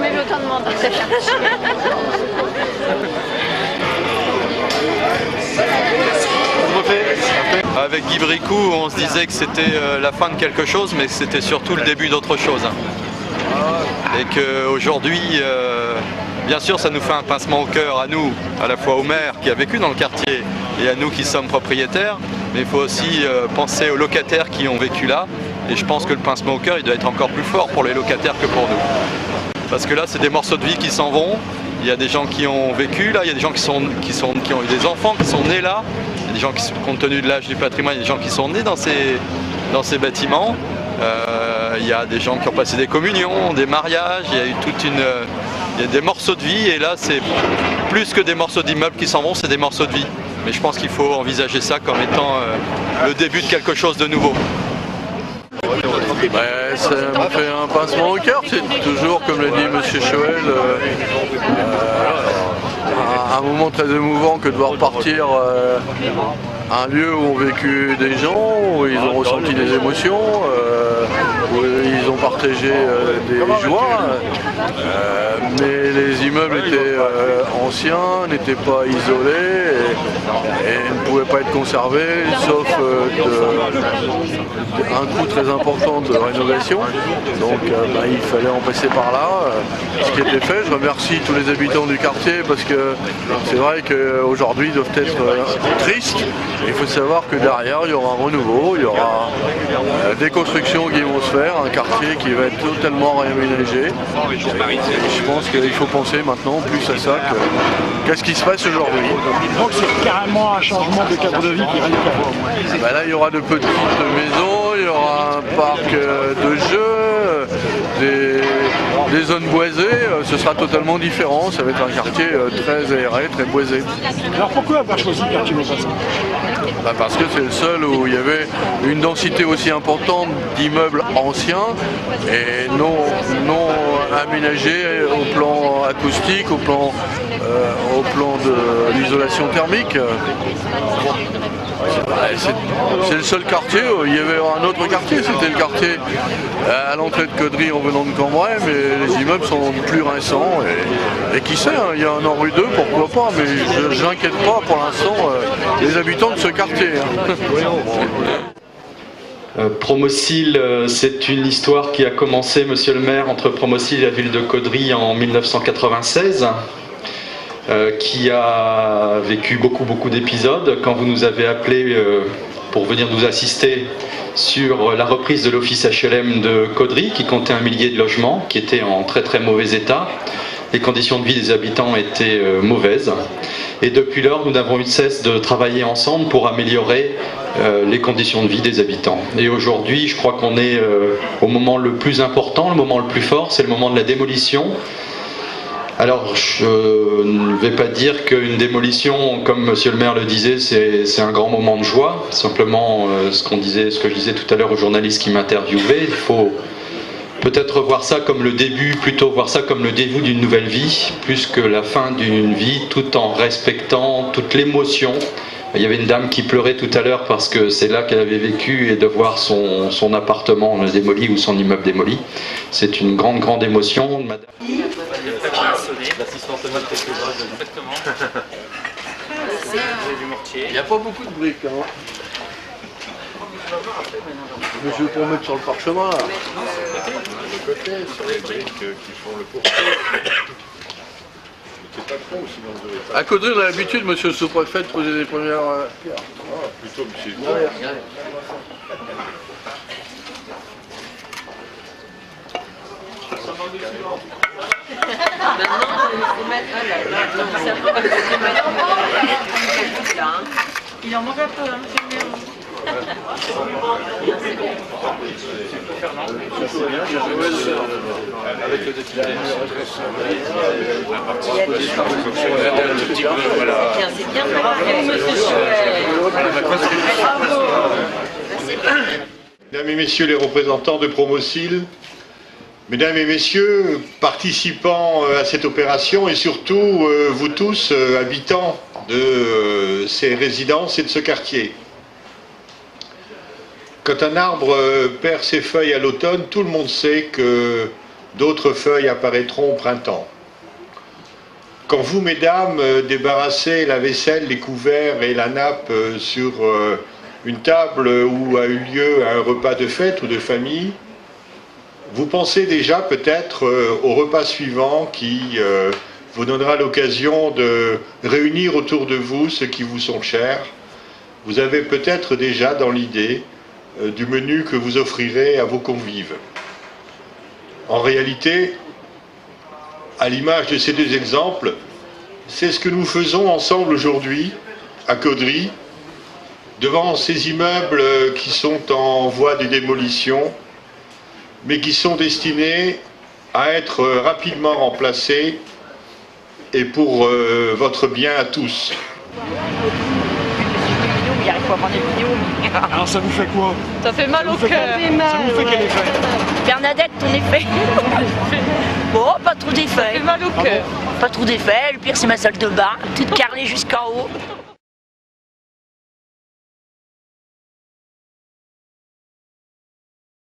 jamais vu autant de monde. Avec Guy Bricou, on se disait que c'était la fin de quelque chose, mais c'était surtout le début d'autre chose. Et qu'aujourd'hui, bien sûr, ça nous fait un pincement au cœur à nous, à la fois au maire qui a vécu dans le quartier et à nous qui sommes propriétaires, mais il faut aussi penser aux locataires qui ont vécu là. Et je pense que le pincement au cœur, il doit être encore plus fort pour les locataires que pour nous. Parce que là, c'est des morceaux de vie qui s'en vont. Il y a des gens qui ont vécu là, il y a des gens qui ont eu des enfants, qui sont nés là. Il y a des gens qui, compte tenu de l'âge du patrimoine, il y a des gens qui sont nés dans ces bâtiments. Il y a des gens qui ont passé des communions, des mariages, il y a eu il y a des morceaux de vie, et là c'est plus que des morceaux d'immeubles qui s'en vont, c'est des morceaux de vie. Mais je pense qu'il faut envisager ça comme étant le début de quelque chose de nouveau. Ça me fait un pincement au cœur, c'est toujours, comme l'a dit M. Choël, un moment très émouvant que de voir partir un lieu où ont vécu des gens, où ils ont ressenti des émotions, où ils ont partagé des joies, mais les immeubles étaient anciens, n'étaient pas isolés et ne pouvaient pas être conservés, sauf un coût très important de rénovation. Donc il fallait en passer par là, ce qui était fait. Je remercie tous les habitants du quartier parce que c'est vrai qu'aujourd'hui ils doivent être tristes. Il faut savoir que derrière il y aura un renouveau, il y aura des constructions qui vont se faire, un quartier qui va être totalement réaménagé. Je pense qu'il faut penser maintenant plus à ça qu'à ce qui se passe aujourd'hui. Donc c'est carrément un changement de cadre de vie qui est radical. Là il y aura de petites maisons, il y aura un parc de jeux, des zones boisées, ce sera totalement différent, ça va être un quartier très aéré, très boisé. Alors pourquoi avoir choisi le quartier Maupassant ? Parce que c'est le seul où il y avait une densité aussi importante d'immeubles anciens et non aménagés au plan acoustique, au plan de l'isolation thermique. C'est le seul quartier, il y avait un autre quartier, c'était le quartier à l'entrée de Caudry en venant de Cambrai, mais les immeubles sont plus récents et qui sait, il y a un en rue 2, pourquoi pas, mais je n'inquiète pas pour l'instant les habitants de ce quartier. Promocil, c'est une histoire qui a commencé, monsieur le maire, entre Promocil et la ville de Caudry en 1996. Qui a vécu beaucoup d'épisodes. Quand vous nous avez appelé pour venir nous assister sur la reprise de l'office HLM de Caudry, qui comptait 1 millier de logements, qui était en très mauvais état. Les conditions de vie des habitants étaient mauvaises. Et depuis lors, nous n'avons eu de cesse de travailler ensemble pour améliorer les conditions de vie des habitants. Et aujourd'hui, je crois qu'on est au moment le plus important, le moment le plus fort, c'est le moment de la démolition. Alors, je ne vais pas dire qu'une démolition, comme monsieur le maire le disait, c'est un grand moment de joie. Simplement, ce que je disais tout à l'heure aux journalistes qui m'interviewaient, il faut peut-être voir ça comme le début, plutôt voir ça comme le début d'une nouvelle vie, plus que la fin d'une vie, tout en respectant toute l'émotion. Il y avait une dame qui pleurait tout à l'heure parce que c'est là qu'elle avait vécu, et de voir son appartement démoli ou son immeuble démoli, c'est une grande émotion. Madame. L'assistante il n'y a pas beaucoup de briques. Mais je vais pour mettre sur le parchemin là. De côté, sur les briques qui font le pourtour. C'est pas trop, sinon vous aurez pas. À Caudry, on a l'habitude, monsieur le sous-préfet, de poser les premières pierres. Ah, plutôt, monsieur. Il en manque un peu, hein, Avec le député. c'est bien, bravo, monsieur Chouet. Mesdames et messieurs les représentants de Promocil, mesdames et messieurs, participants à cette opération, et surtout vous tous, habitants de ces résidences et de ce quartier. Quand un arbre perd ses feuilles à l'automne, tout le monde sait que d'autres feuilles apparaîtront au printemps. Quand vous, mesdames, débarrassez la vaisselle, les couverts et la nappe sur une table où a eu lieu un repas de fête ou de famille, vous pensez déjà peut-être au repas suivant qui vous donnera l'occasion de réunir autour de vous ceux qui vous sont chers. Vous avez peut-être déjà dans l'idée du menu que vous offrirez à vos convives. En réalité, à l'image de ces deux exemples, c'est ce que nous faisons ensemble aujourd'hui à Caudry, devant ces immeubles qui sont en voie de démolition, mais qui sont destinés à être rapidement remplacés et pour votre bien à tous. Il arrive pas à prendre des vidéos. Alors ça vous fait quoi? Ça fait mal au cœur. Ça vous fait quel effet? Bernadette, ton effet? Bon, pas trop Ça d'effet. fait mal au cœur. Pas trop d'effet. Le pire, c'est ma salle de bain, toute carrelée jusqu'en haut.